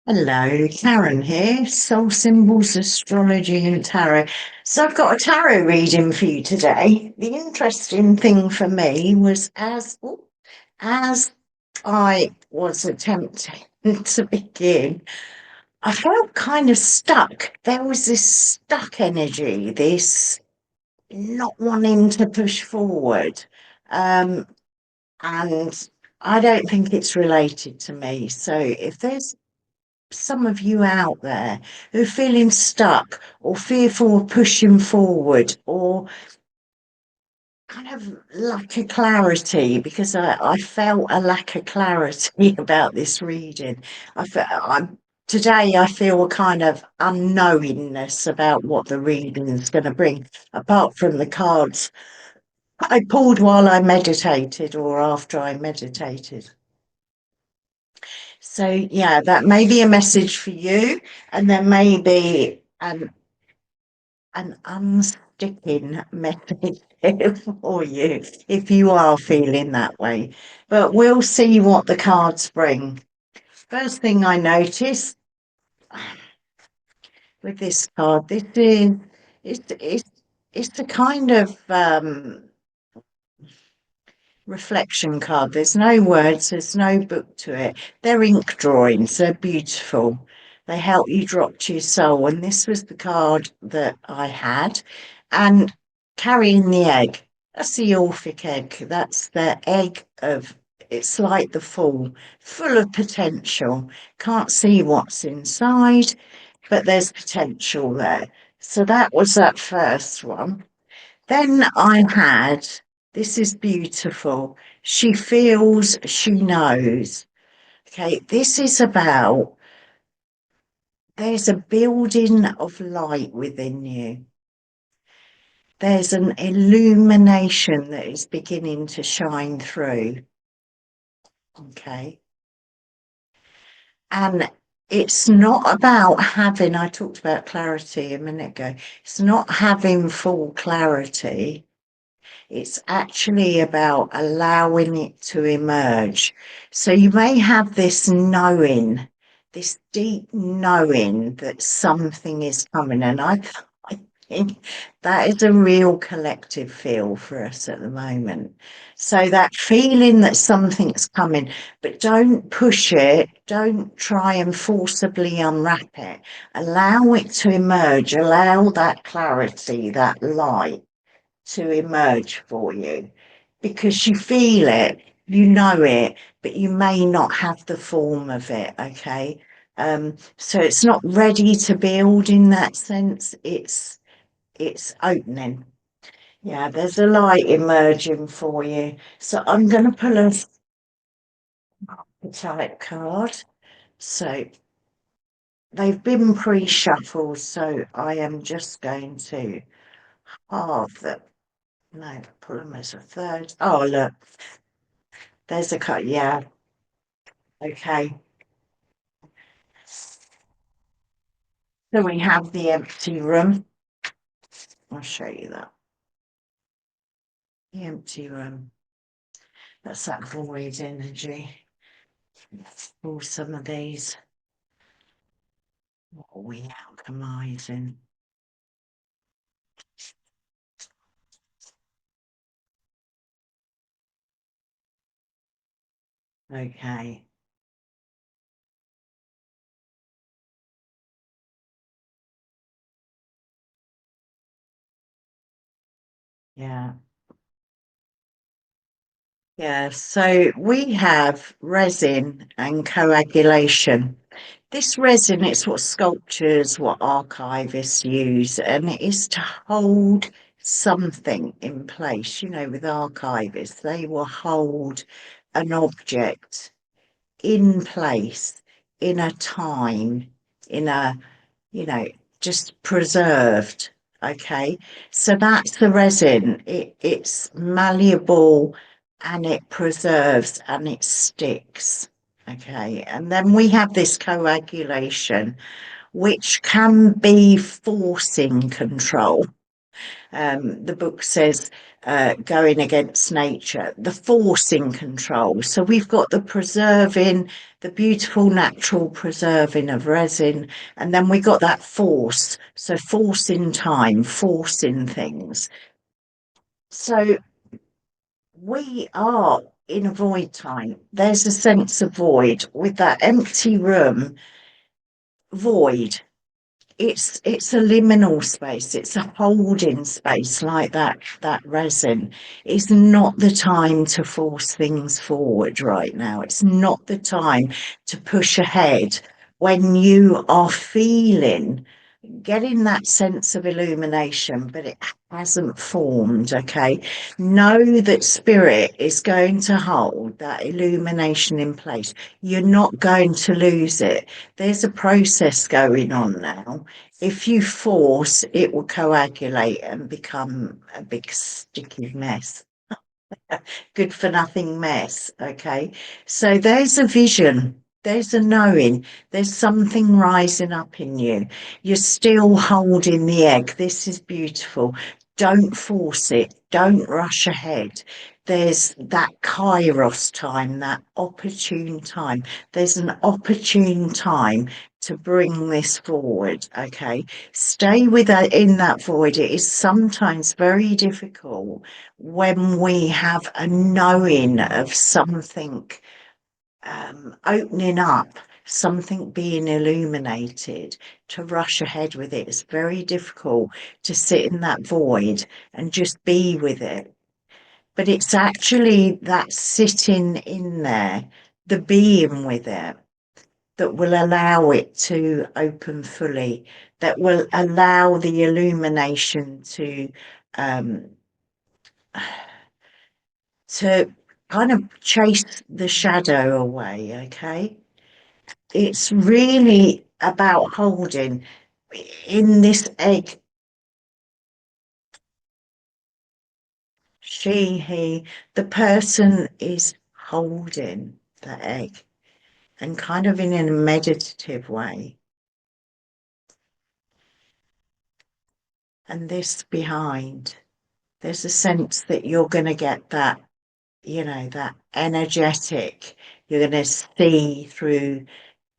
Hello, Karen here, Soul Symbols, Astrology and Tarot. So I've got a tarot reading for you today. The interesting thing for me was as I was attempting to begin, I felt kind of stuck. There was this stuck energy, this not wanting to push forward. Um, and I don't think it's related to me. So if there's some of you out there who are feeling stuck or fearful of pushing forward or kind of lack of clarity, because I felt a lack of clarity about this reading. Today I feel a kind of unknowingness about what the reading is going to bring, apart from the cards I pulled while I meditated or after I meditated. So yeah, that may be a message for you, and there may be an unsticking message for you if you are feeling that way. But we'll see what the cards bring. First thing I noticed with this card, this is it's a kind of reflection card. There's no words, there's no book to it. They're ink drawings, they're beautiful. They help you drop to your soul. And this was the card that I had. And carrying the egg, that's the Orphic egg. That's the egg of, it's like the full of potential. Can't see what's inside, but there's potential there. So that was that first one. Then I had, this is beautiful. She feels, she knows. Okay, this is about, there's a building of light within you. There's an illumination that is beginning to shine through. Okay. And it's not about having, I talked about clarity a minute ago, it's not having full clarity. It's actually about allowing it to emerge. So you may have this knowing, this deep knowing that something is coming. And I think that is a real collective feel for us at the moment. So that feeling that something's coming, but don't push it, don't try and forcibly unwrap it. Allow it to emerge, allow that clarity, that light to emerge for you, because you feel it, you know it, but you may not have the form of it. Okay. So it's not ready to build in that sense. It's opening. Yeah, there's a light emerging for you. So I'm going to pull a metallic card. So they've been pre-shuffled, so I am just going to halve them. No, pull them as a third. Oh, look, there's a cut. Yeah. Okay. So we have the empty room. I'll show you that. The empty room. That's that void energy. Pull some of these. What are we alchemizing? Okay. Yeah. Yeah. So we have resin and coagulation. This resin, it's what sculptors, what archivists use, and it is to hold something in place. You know, with archivists, they will hold an object in place, in a time, in a, you know, just preserved. Okay. So that's the resin. It's malleable and it preserves and it sticks. Okay. And then we have this coagulation, which can be forcing control. The book says going against nature, the forcing control. So we've got the preserving, the beautiful natural preserving of resin, and then we got that force. So forcing time, forcing things. So we are in a void time. There's a sense of void with that empty room, void. It's a liminal space, it's a holding space like that resin. It's not the time to force things forward right now. It's not the time to push ahead when you are feeling, getting that sense of illumination, but it hasn't formed. Okay, know that spirit is going to hold that illumination in place. You're not going to lose it. There's a process going on now. If you force, it will coagulate and become a big sticky mess. Good for nothing mess. Okay. So there's a vision. There's a knowing. There's something rising up in you. You're still holding the egg. This is beautiful. Don't force it. Don't rush ahead. There's that kairos time, that opportune time. There's an opportune time to bring this forward. Okay. Stay with that in that void. It is sometimes very difficult when we have a knowing of something opening up, something being illuminated, to rush ahead with it. It's very difficult to sit in that void and just be with it. But it's actually that sitting in there, the being with it, that will allow it to open fully, that will allow the illumination um, to kind of chase the shadow away. Okay, it's really about holding in this egg, he, the person is holding the egg, and kind of in a meditative way, and this behind, there's a sense that you're going to get that, that energetic, you're going to see through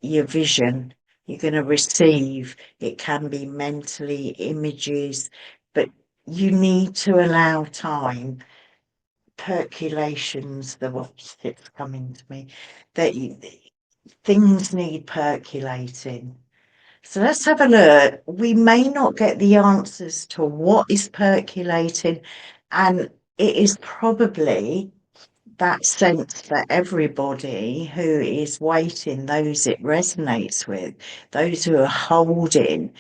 your vision, you're going to receive. It can be mentally images, but you need to allow time, percolations, the what's it's coming to me, that things need percolating. So let's have a look. We may not get the answers to what is percolating, and it is probably that sense that everybody who is waiting, those it resonates with, those who are holding,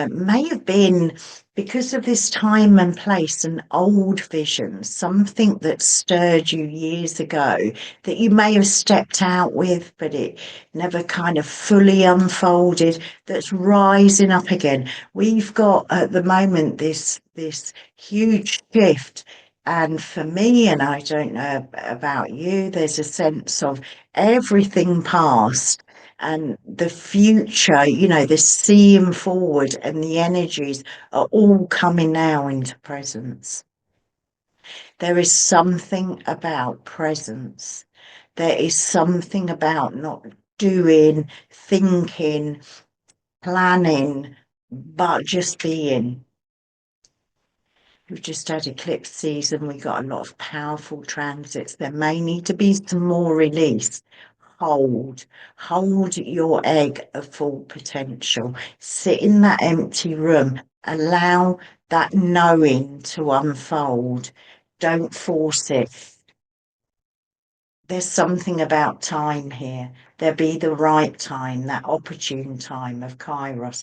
may have been, because of this time and place, an old vision, something that stirred you years ago that you may have stepped out with, but it never kind of fully unfolded, that's rising up again. We've got at the moment this huge shift. And for me, and I don't know about you, there's a sense of everything past and the future, the seeing forward, and the energies are all coming now into presence. There is something about presence. There is something about not doing, thinking, planning, but just being. We've just had eclipse season. We got a lot of powerful transits. There may need to be some more release. Hold your egg of full potential. Sit in that empty room. Allow that knowing to unfold. Don't force it. There's something about time here. There be the right time, that opportune time of Kairos.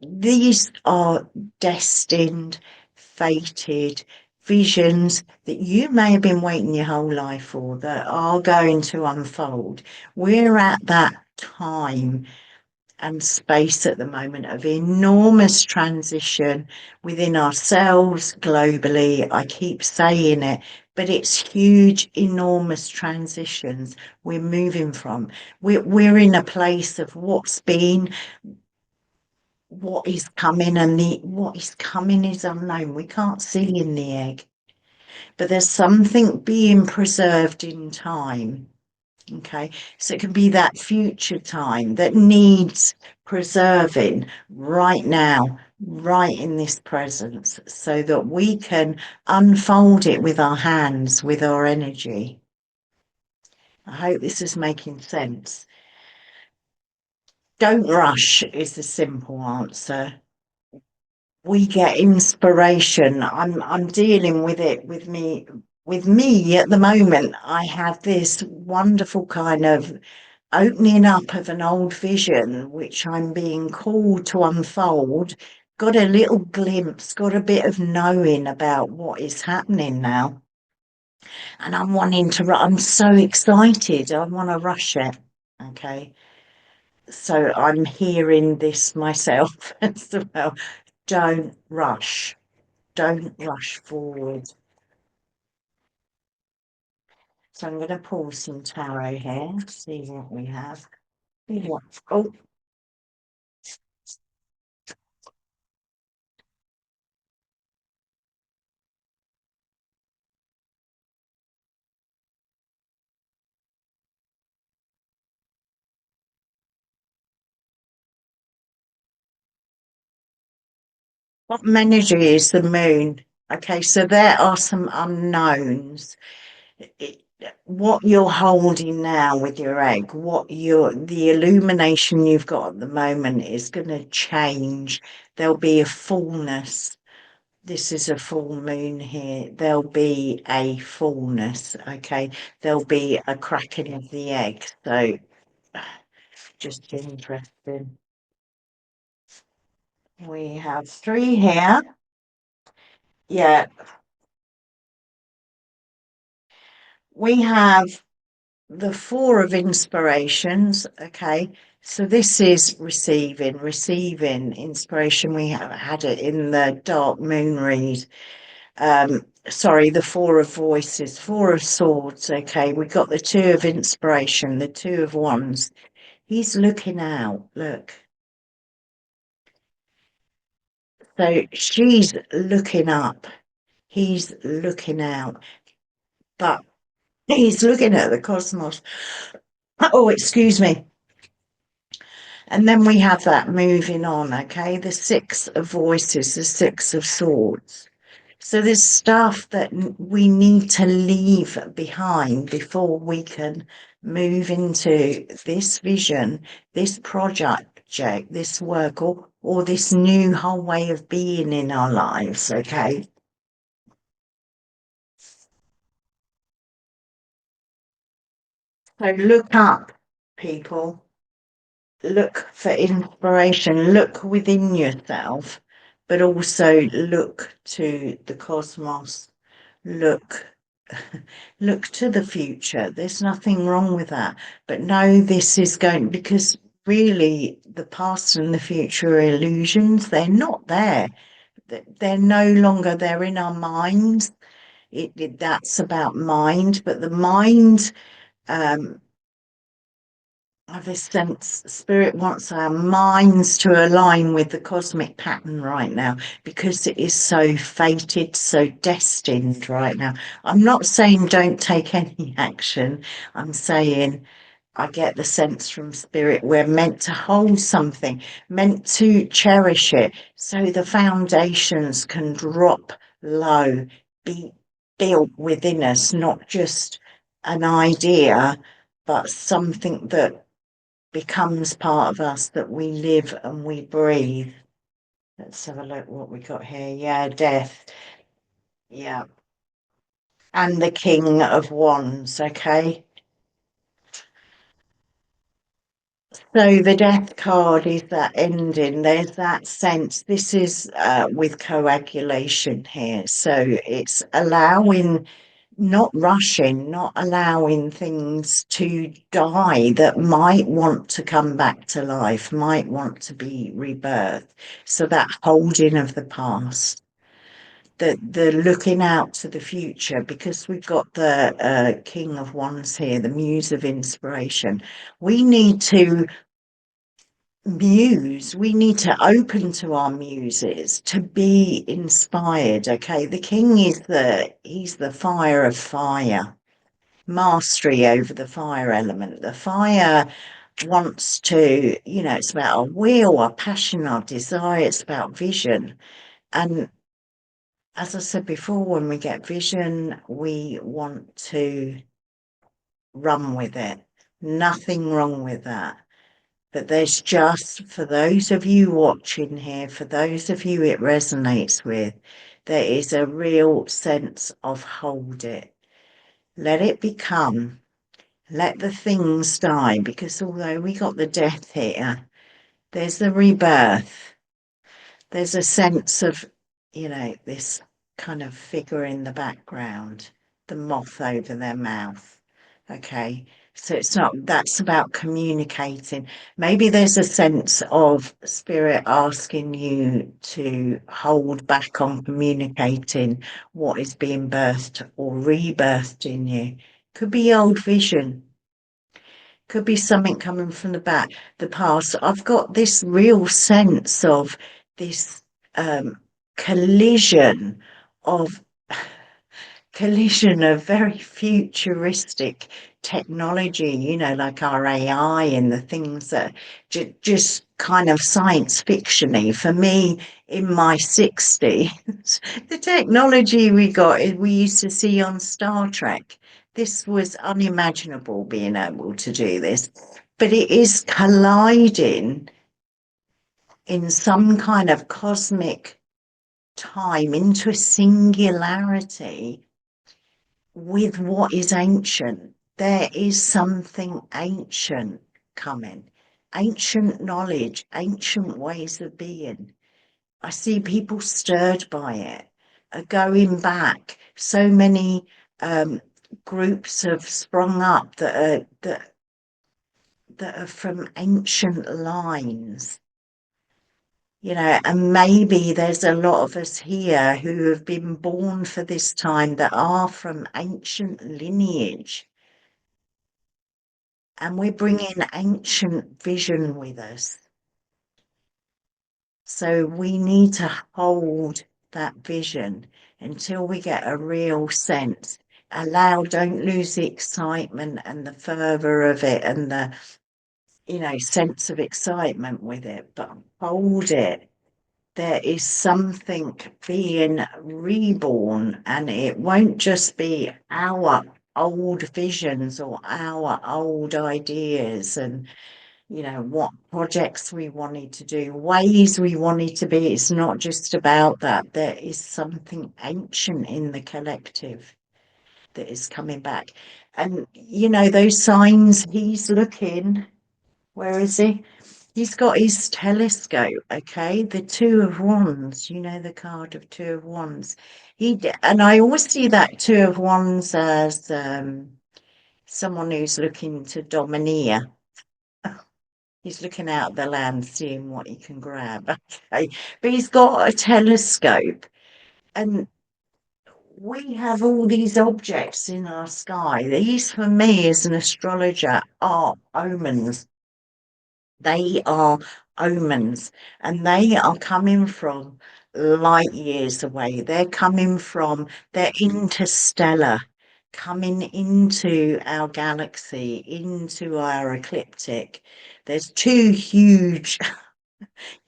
These are destined, fated visions that you may have been waiting your whole life for, that are going to unfold. We're at that time and space at the moment of enormous transition within ourselves globally. I keep saying it, but it's huge, enormous transitions we're moving from. We're in a place of what's been, what is coming, and what is coming is unknown. We can't see in the egg. but there's something being preserved in time. Okay, so it can be that future time that needs preserving right now, right in this presence, so that we can unfold it with our hands, with our energy. I hope this is making sense. Don't rush is the simple answer. We get inspiration. I'm dealing with it with me at the moment. I have this wonderful kind of opening up of an old vision, which I'm being called to unfold. Got a little glimpse, got a bit of knowing about what is happening now. And I'm wanting to, I'm so excited. I want to rush it. Okay. So I'm hearing this myself as well. Don't rush. Don't rush forward. So I'm going to pull some tarot here, see what we have. Oh, what energy is the moon? Okay, so there are some unknowns. What you're holding now with your egg, the illumination you've got at the moment is going to change. There'll be a fullness. This is a full moon here. There'll be a fullness. Okay, there'll be a cracking of the egg. So just interesting. We have three here. Yeah, we have the four of inspirations. Okay, so this is receiving inspiration. We have had it in the dark moon read. Sorry, the four of voices, four of swords. Okay, we got the two of inspiration, the two of wands. He's looking out. Look. So she's looking up. He's looking out. But he's looking at the cosmos. Oh, excuse me. And then we have that moving on, okay? The six of voices, the six of swords. So there's stuff that we need to leave behind before we can move into this vision, this project, this work, or this new whole way of being in our lives, okay? So look up, people. Look for inspiration. Look within yourself, but also look to the cosmos. Look, look to the future. There's nothing wrong with that. But no, this is going because really the past and the future are illusions. They're not there. They're no longer. They're in our minds. That's about mind, but the mind. I've a sense spirit wants our minds to align with the cosmic pattern right now because it is so fated, so destined right now. I'm not saying don't take any action. I'm saying I get the sense from spirit we're meant to hold something, meant to cherish it so the foundations can drop low, be built within us, not just an idea, but something that becomes part of us, that we live and we breathe. Let's have a look what we got here. Yeah, death. Yeah. And the King of Wands, okay? So the death card is that ending. There's that sense. This is with coagulation here. So it's allowing, not rushing, not allowing things to die that might want to come back to life, might want to be rebirthed. So that holding of the past, the looking out to the future, because we've got the King of Wands here, the Muse of Inspiration. We need to muse, we need to open to our muses to be inspired. Okay, the king is he's the fire of fire, mastery over the fire element. The fire wants to, it's about our will, our passion, our desire, it's about vision. And as I said before, when we get vision, we want to run with it. Nothing wrong with that. But there's just, for those of you watching here, for those of you it resonates with, there is a real sense of hold it. Let it become. Let the things die, because although we got the death here, there's the rebirth. There's a sense of, this kind of figure in the background, the moth over their mouth. Okay. So that's about communicating. Maybe there's a sense of spirit asking you to hold back on communicating what is being birthed or rebirthed in you. Could be old vision. Could be something coming from the past. I've got this real sense of this collision of very futuristic technology, like our AI and the things that just kind of science fictiony. For me, in my 60s, the technology we used to see on Star Trek. This was unimaginable, being able to do this, but it is colliding in some kind of cosmic time into a singularity with what is ancient. There is something ancient coming, ancient knowledge, ancient ways of being. I see people stirred by it, going back. So many groups have sprung up that are from ancient lines. And maybe there's a lot of us here who have been born for this time that are from ancient lineage. And we're bringing ancient vision with us. So we need to hold that vision until we get a real sense. Don't lose the excitement and the fervor of it and the, sense of excitement with it, but hold it. There is something being reborn, and it won't just be our old visions or our old ideas and what projects we wanted to do, ways we wanted to be. It's not just about that. There is something ancient in the collective that is coming back. And those signs, he's looking. Where is he? He's got his telescope, okay? The Two of Wands, the card of Two of Wands. And I always see that Two of Wands as someone who's looking to domineer. He's looking out the land, seeing what he can grab. Okay, but he's got a telescope, and we have all these objects in our sky. These, for me, as an astrologer, are omens. They are omens, and they are coming from light years away. They're interstellar, coming into our galaxy, into our ecliptic. There's two huge,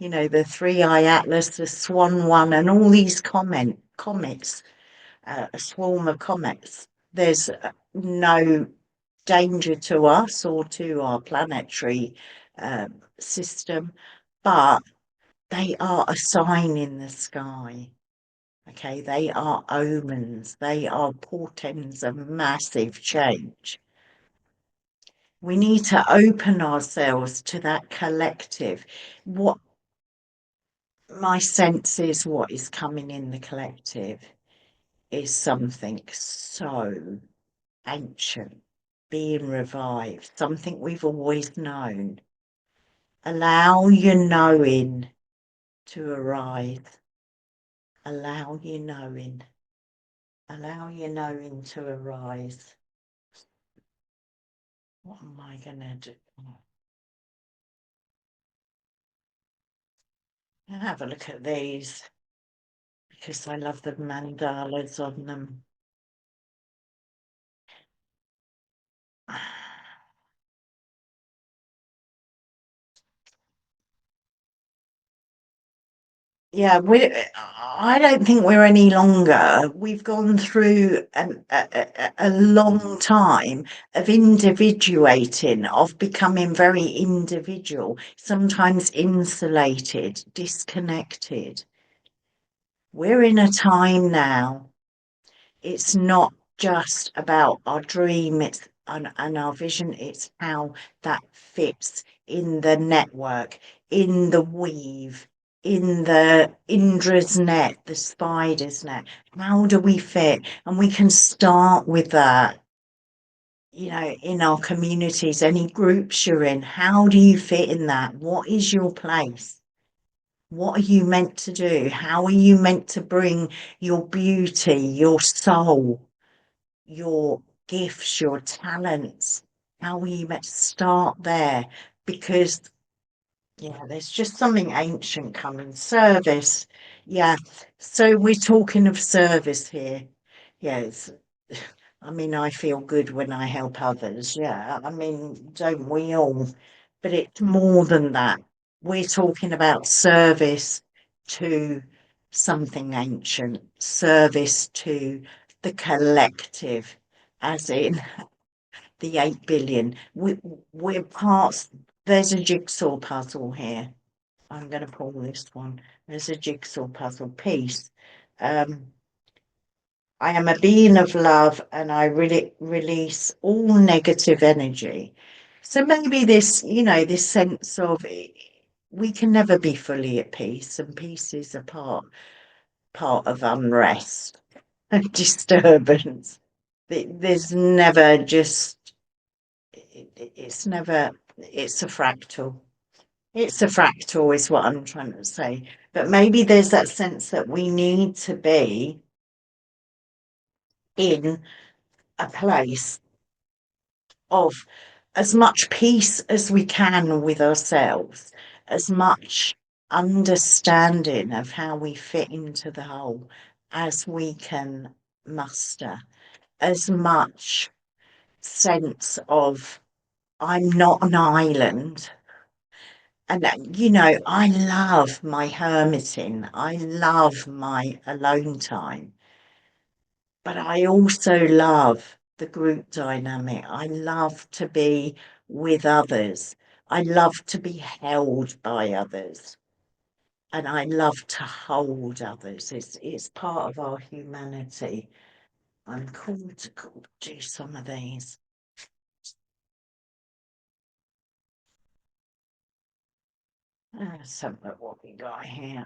the Three-Eye Atlas, the Swann one, and all these comets, a swarm of comets. There's no danger to us or to our planetary system, but they are a sign in the sky. Okay, they are omens, they are portents of massive change. We need to open ourselves to that collective. What my sense is, what is coming in the collective is something so ancient being revived, something we've always known. Allow your knowing to arise. Allow your knowing. Allow your knowing to arise. What am I going to do? Have a look at these because I love the mandalas on them. Yeah, I don't think we're any longer. We've gone through a long time of individuating, of becoming very individual, sometimes insulated, disconnected. We're in a time now. It's not just about our dream, it's and our vision, it's how that fits in the network, in the weave, in the Indra's net, the spider's net. How do we fit? And we can start with that, in our communities, any groups you're in. How do you fit in that? What is your place? What are you meant to do? How are you meant to bring your beauty, your soul, your gifts, your talents? How are you meant to start there? Because, yeah, there's just something ancient coming. Service. Yeah. So we're talking of service here. Yes. I mean, I feel good when I help others. Yeah. I mean, don't we all? But it's more than that. We're talking about service to something ancient, service to the collective, as in the 8 billion. We're parts, there's a jigsaw puzzle here. I'm going to pull this one. There's a jigsaw puzzle piece. I am a being of love and I really release all negative energy. So maybe this, this sense of we can never be fully at peace, and peace is a part of unrest and disturbance. There's never just it's never it's a fractal. It's a fractal is what I'm trying to say. But maybe there's that sense that we need to be in a place of as much peace as we can with ourselves, as much understanding of how we fit into the whole as we can muster, as much sense of I'm not an island. And I love my hermiting, I love my alone time. But I also love the group dynamic. I love to be with others. I love to be held by others. And I love to hold others. It's part of our humanity. I'm called to do some of these. Let's have a look what we got here.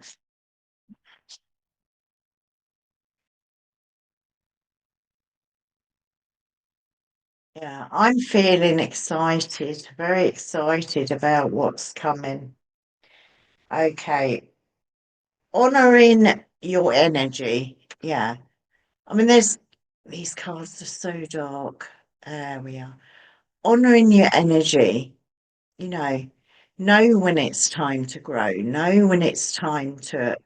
Yeah, I'm feeling excited, very excited about what's coming. Okay, honoring your energy. Yeah. I mean, these cards are so dark. There we are. Honoring your energy, you know when it's time to grow, know when it's time to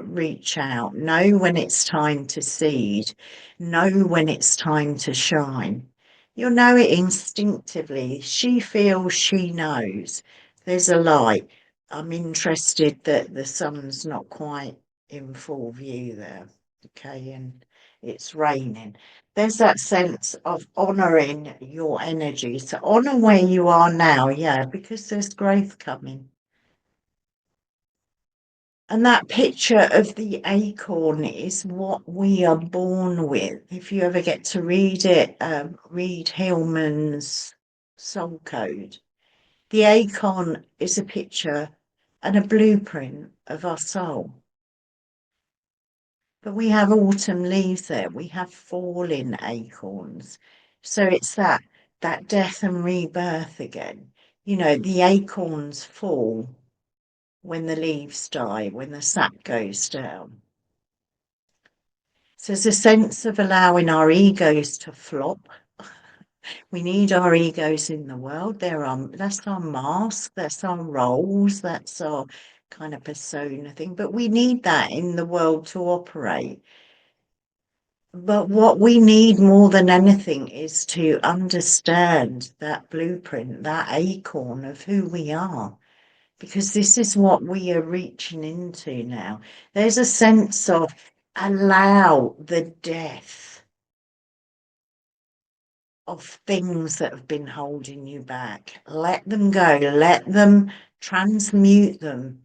reach out, know when it's time to seed, know when it's time to shine. You'll know it instinctively. She feels, she knows. There's a light. I'm interested that the sun's not quite in full view there. Okay, and it's raining. There's that sense of honouring your energy. So honour where you are now, yeah, because there's growth coming. And that picture of the acorn is what we are born with. If you ever get to read it, read Hillman's Soul Code. The acorn is a picture and a blueprint of our soul. But we have autumn leaves there. We have falling acorns. So it's that death and rebirth again. The acorns fall when the leaves die, when the sap goes down. So there's a sense of allowing our egos to flop. We need our egos in the world. That's our mask, that's our roles, that's our kind of persona thing, but we need that in the world to operate. But what we need more than anything is to understand that blueprint, that acorn of who we are, because this is what we are reaching into now. There's a sense of allow the death of things that have been holding you back. Let them go, let them transmute them,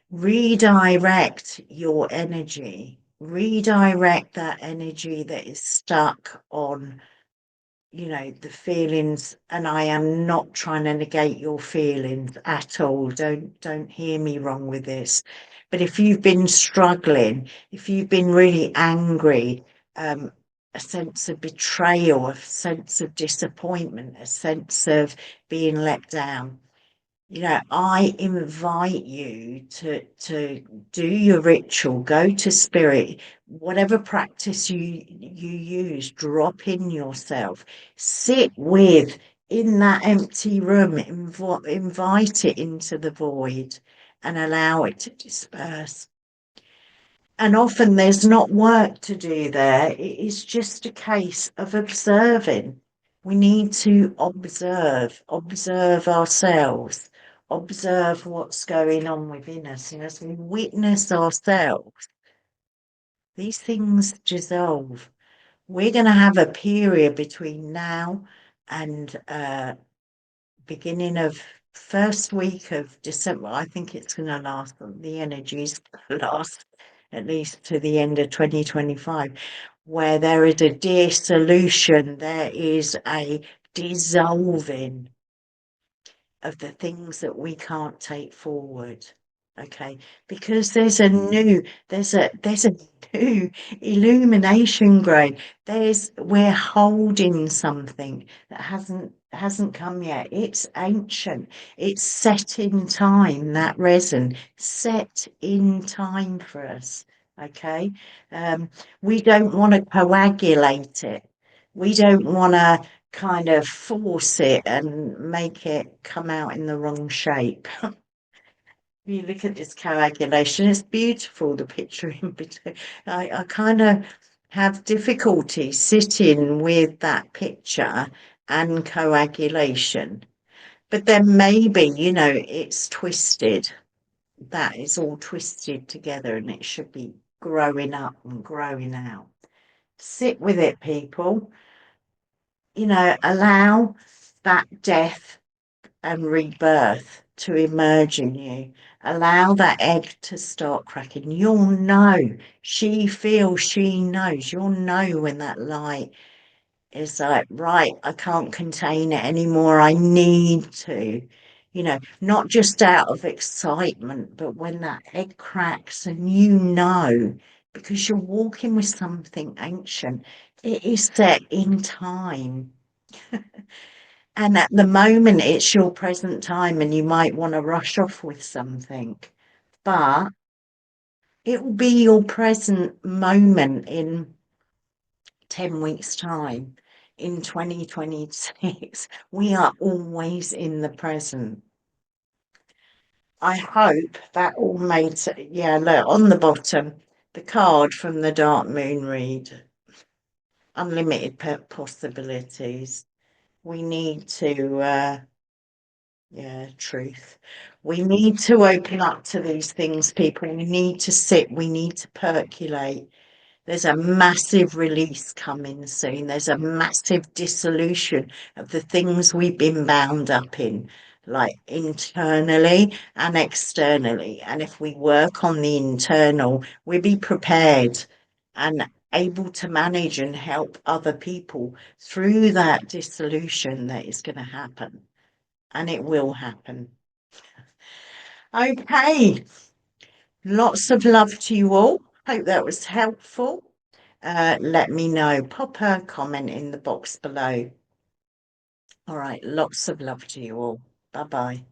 redirect your energy, redirect that energy that is stuck on, the feelings. And I am not trying to negate your feelings at all. Don't hear me wrong with this. But if you've been struggling, if you've been really angry, a sense of betrayal, a sense of disappointment, a sense of being let down, I invite you to do your ritual, go to spirit, whatever practice you use, drop in yourself, sit with in that empty room, invite it into the void and allow it to disperse. And often there's not work to do there. It is just a case of observing. We need to observe ourselves, observe what's going on within us. And as we witness ourselves, these things dissolve. We're going to have a period between now and beginning of first week of December. I think it's going to last, the energies last at least to the end of 2025, where there is a dissolution, there is a dissolving of the things that we can't take forward. Okay, because there's a new illumination growing. We're holding something that hasn't come yet. It's ancient. It's set in time. That resin set in time for us. Okay, we don't want to coagulate it. We don't want to kind of force it and make it come out in the wrong shape. You look at this coagulation, it's beautiful, the picture in between. I kind of have difficulty sitting with that picture and coagulation. But then maybe, it's twisted. That is all twisted together and it should be growing up and growing out. Sit with it, people. Allow that death and rebirth to emerge in you. Allow that egg to start cracking. You'll know. She feels, she knows. You'll know when that light is like, right, I can't contain it anymore. I need to, not just out of excitement, but when that egg cracks and because you're walking with something ancient, it is set in time. And at the moment, it's your present time, and you might want to rush off with something, but it will be your present moment in 10 weeks' time, in 2026. We are always in the present. I hope that all made sense. Yeah, look, on the bottom, the card from the Dark Moon read, unlimited possibilities. We need to truth. We need to open up to these things, people. We need to sit, we need to percolate. There's a massive release coming soon. There's a massive dissolution of the things we've been bound up in, like internally and externally. And if we work on the internal, we'll be prepared and able to manage and help other people through that dissolution that is going to happen. And it will happen. Okay, lots of love to you all. Hope that was helpful. Let me know. Pop a comment in the box below. All right, lots of love to you all. Bye-bye.